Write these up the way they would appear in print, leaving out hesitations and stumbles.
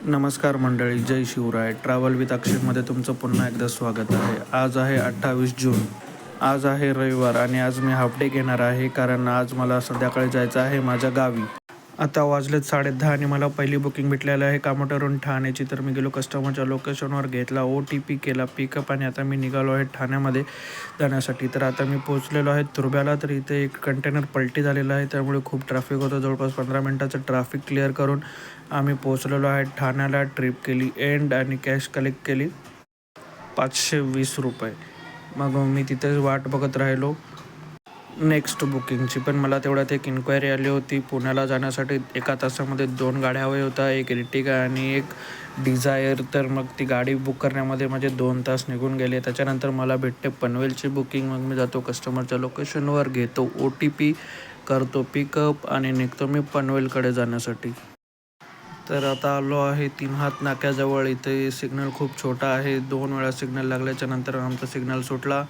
नमस्कार मंडळी, जय Shivray. Travel with अक्षयमध्ये तुमचं पुन्हा एकदा स्वागत आहे. आज आहे 28 जून. आज आहे रविवार आणि आज मी हाफ डे घेणार आहे कारण आज मला संध्याकाळी जायचं आहे माझ्या गावी. आता वाजलेत 10:30 आणि मला पहिली बुकिंग भेटलेली आहे कामोठवरून ठाण्याची. तर मी गेलो कस्टमरच्या लोकेशनवर, घेतला OTP, केला पिकअप आणि आता मी निघालो आहे ठाण्यामध्ये जाण्यासाठी. तर आता मी पोहोचलेलो आहे तुर्ब्याला. तर इथे एक कंटेनर पलटी झालेला आहे, त्यामुळे खूप ट्रॅफिक होतं. जवळपास 15 मिनटाचं ट्रॅफिक क्लिअर करून आम्ही पोहोचलेलो आहे ठाण्याला. ट्रिप केली एंड आणि कॅश कलेक्ट केली 520 रुपये. मग मी तिथेच वाट बघत राहिलो नेक्स्ट बुकिंगची. पण मला तेवढ्यात एक इन्क्वायरी आली होती पुण्याला जाण्यासाठी. 1 तासामध्ये 2 गाड्या हव्या होत्या, एक इर्टिगा आणि एक डिझायर. तर मग ती गाडी बुक करण्यामध्ये माझे 2 तास निघून गेले. त्याच्यानंतर मला भेटते पनवेलची बुकिंग. मग मी जातो कस्टमरच्या लोकेशनवर, घेतो OTP, करतो पिकअप आणि निघतो मी पनवेलकडे जाण्यासाठी. तर आता आलो आहे 3 हात नाक्याजवळ. इथे सिग्नल खूप छोटा आहे. 2 वेळा सिग्नल लागल्याच्या नंतर आमचा सिग्नल सुटला.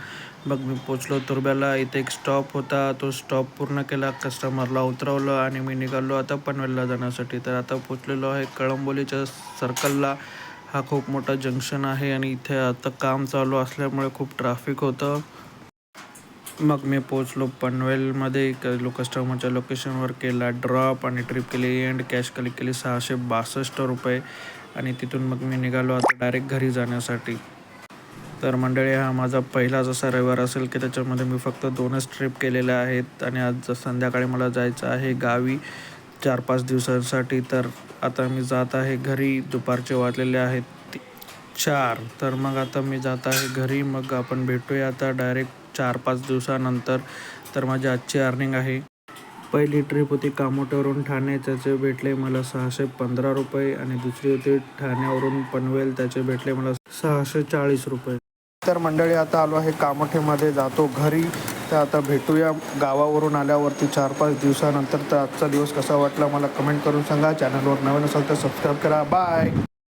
मग मी पोचलो तुर्ब्याला. इथे एक स्टॉप होता, तो स्टॉप पूर्ण केला, कस्टमरला उतरवलं आणि मी निघालो आता पनवेलला जाण्यासाठी. तर आता पोचलेलो आहे कळंबोलीच्या सर्कलला. हा खूप मोठा जंक्शन आहे आणि इथे आता काम चालू असल्यामुळे खूप ट्रॅफिक होतं. मग मी पोचलो पनवेलमध्ये. कस्टमरच्या लोकेशनवर, केला ड्रॉप आणि ट्रिप केली एंड कॅश कलेक्ट केली 662 रुपये आणि तिथून मग मी निघालो आता डायरेक्ट घरी जाण्यासाठी. तर मंडळी, हा माझा पहिलाच असा रविवार असेल की त्याच्यामध्ये मी फक्त 2च ट्रिप केलेल्या आहेत आणि आज संध्याकाळी मला जायचं आहे गावी 4-5 दिवसांसाठी. तर आता मी जात आहे घरी. दुपारचे वाजलेले आहेत 4. तर मग आता मी जात आहे घरी. मग आपण भेटूया आता डायरेक्ट 4-5 दिवसानंतर. तर माझी आजची अर्निंग आहे. पहिली ट्रिप होती कामोठ्यावरून ठाणे, त्याचे भेटले मला 615 रुपये आणि दुसरी होती ठाण्यावरून पनवेल, त्याचे भेटले मला 640 रुपये. तर मंडळी, आता आलो आहे कामोठेमध्ये, जातो घरी. तर आता भेटूया गावावरून आल्यावरती 4-5 दिवसानंतर. तर आजचा दिवस कसा वाटला मला कमेंट करून सांगा. चॅनलवर नवीन असाल तर सबस्क्राईब करा. बाय.